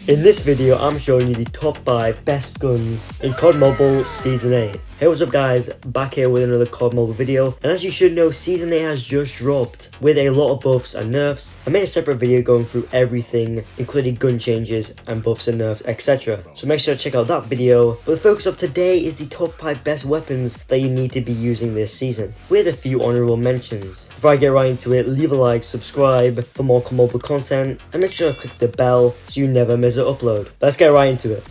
In this video, I'm showing you the top 5 best guns in COD Mobile Season 8. Hey, what's up guys, back here with another COD Mobile video, and as you should know, Season 8 has just dropped with a lot of buffs and nerfs. I made a separate video going through everything, including gun changes and buffs and nerfs, etc. So make sure to check out that video, but the focus of today is the top 5 best weapons that you need to be using this season, with a few honourable mentions. Before I get right into it, leave a like, subscribe for more COD Mobile content, and make sure to click the bell so you never miss an upload. Let's get right into it.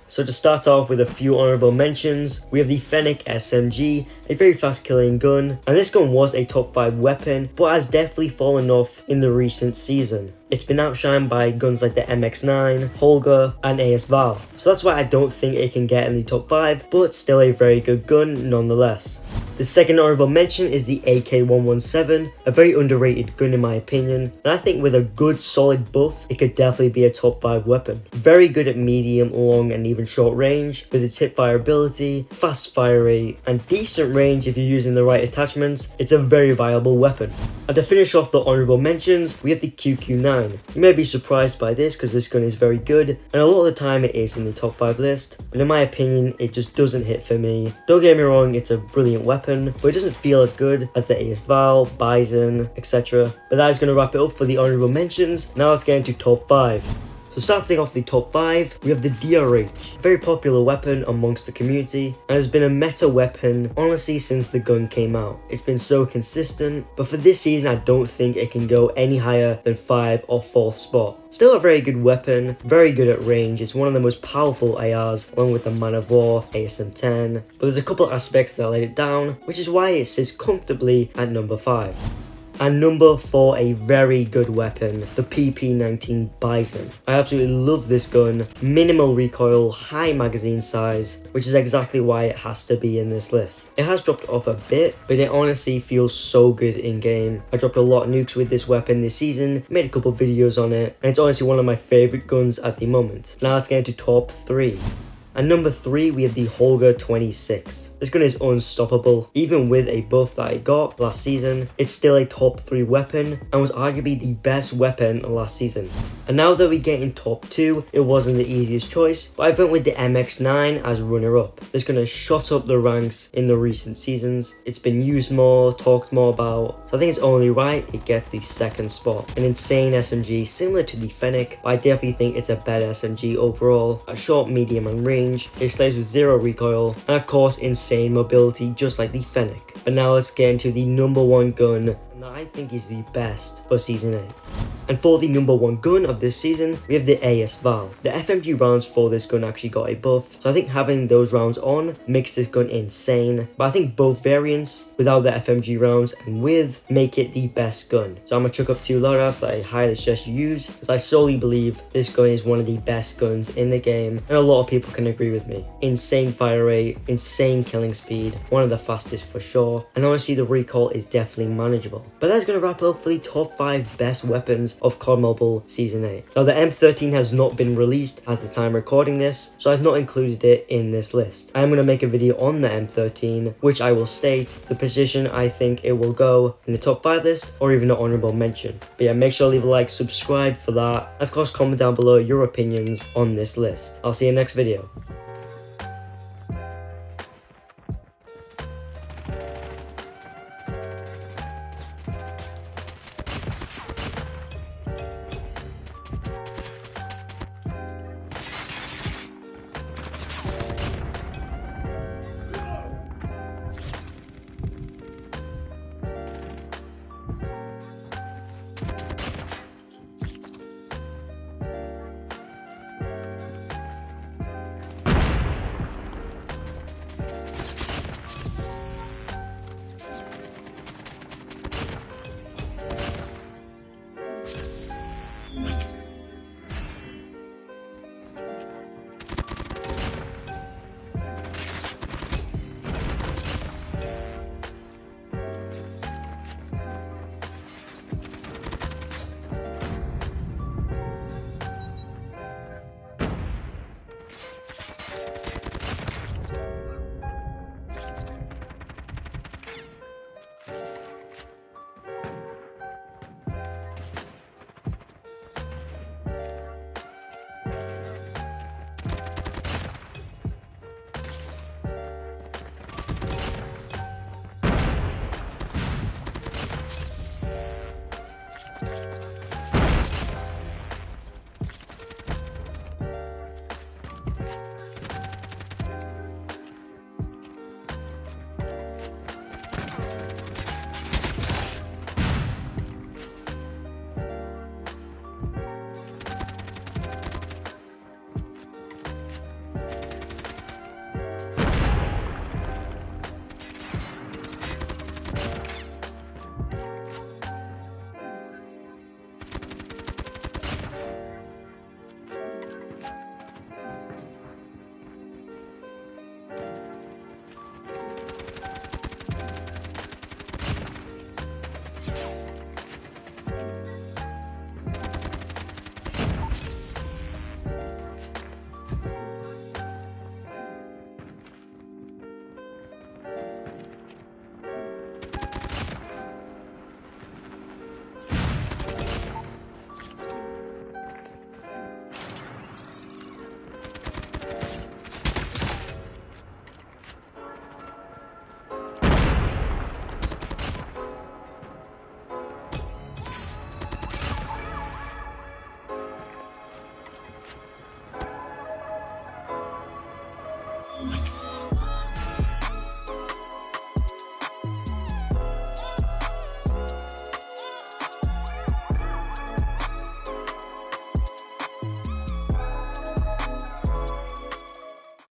So to start off with a few honourable mentions, we have the Fennec SMG, a very fast killing gun, and this gun was a top 5 weapon, but has definitely fallen off in the recent season. It's been outshined by guns like the MX9, Holger, and AS Val, so that's why I don't think it can get in the top 5, but still a very good gun nonetheless. The second honourable mention is the AK-117, a very underrated gun in my opinion, and I think with a good solid buff, it could definitely be a top 5 weapon. Very good at medium, long, and even short range, with its hip fire ability, fast fire rate, and decent range if you're using the right attachments. It's a very viable weapon. And to finish off the honourable mentions, we have the QQ9. You may be surprised by this because this gun is very good, and a lot of the time it is in the top 5 list, but in my opinion, it just doesn't hit for me. Don't get me wrong, it's a brilliant weapon, but it doesn't feel as good as the AS Val, Bison, etc. But that is going to wrap it up for the honourable mentions. Now let's get into top 5. So starting off the top 5, we have the DRH, a very popular weapon amongst the community, and has been a meta weapon honestly since the gun came out. It's been so consistent, but for this season I don't think it can go any higher than 5 or 4th spot. Still a very good weapon, very good at range. It's one of the most powerful ARs along with the Man of War, ASM-10, but there's a couple aspects that let it down, which is why it sits comfortably at number 5. And number 4, a very good weapon, the PP-19 Bison. I absolutely love this gun, minimal recoil, high magazine size, which is exactly why it has to be in this list. It has dropped off a bit, but it honestly feels so good in game. I dropped a lot of nukes with this weapon this season, made a couple videos on it, and it's honestly one of my favourite guns at the moment. Now let's get into top 3. And number 3, we have the Holger 26. This gun is unstoppable. Even with a buff that I got last season, it's still a top 3 weapon and was arguably the best weapon last season. And now that we get in top 2, it wasn't the easiest choice, but I went with the MX9 as runner-up. This gun has shot up the ranks in the recent seasons. It's been used more, talked more about, so I think it's only right it gets the 2nd spot. An insane SMG similar to the Fennec, but I definitely think it's a better SMG overall. At short, medium, and range, it slays with 0 recoil, and of course insane mobility just like the Fennec. But now let's get into the number 1 gun that I think is the best for Season 8. And for the number 1 gun of this season, we have the AS Val. The FMG rounds for this gun actually got a buff, so I think having those rounds on makes this gun insane. But I think both variants, without the FMG rounds and with, make it the best gun. So I'm going to chuck up 2 loadouts that I highly suggest you use, because I solely believe this gun is one of the best guns in the game, and a lot of people can agree with me. Insane fire rate, insane killing speed, one of the fastest for sure, and honestly the recoil is definitely manageable. But that's going to wrap up for the top 5 best weapons of COD Mobile Season 8. Now the M13 has not been released at the time recording this, so I've not included it in this list. I am going to make a video on the M13, which I will state the position I think it will go in the top 5 list, or even an honourable mention. But yeah, make sure to leave a like, subscribe for that, and of course comment down below your opinions on this list. I'll see you in the next video.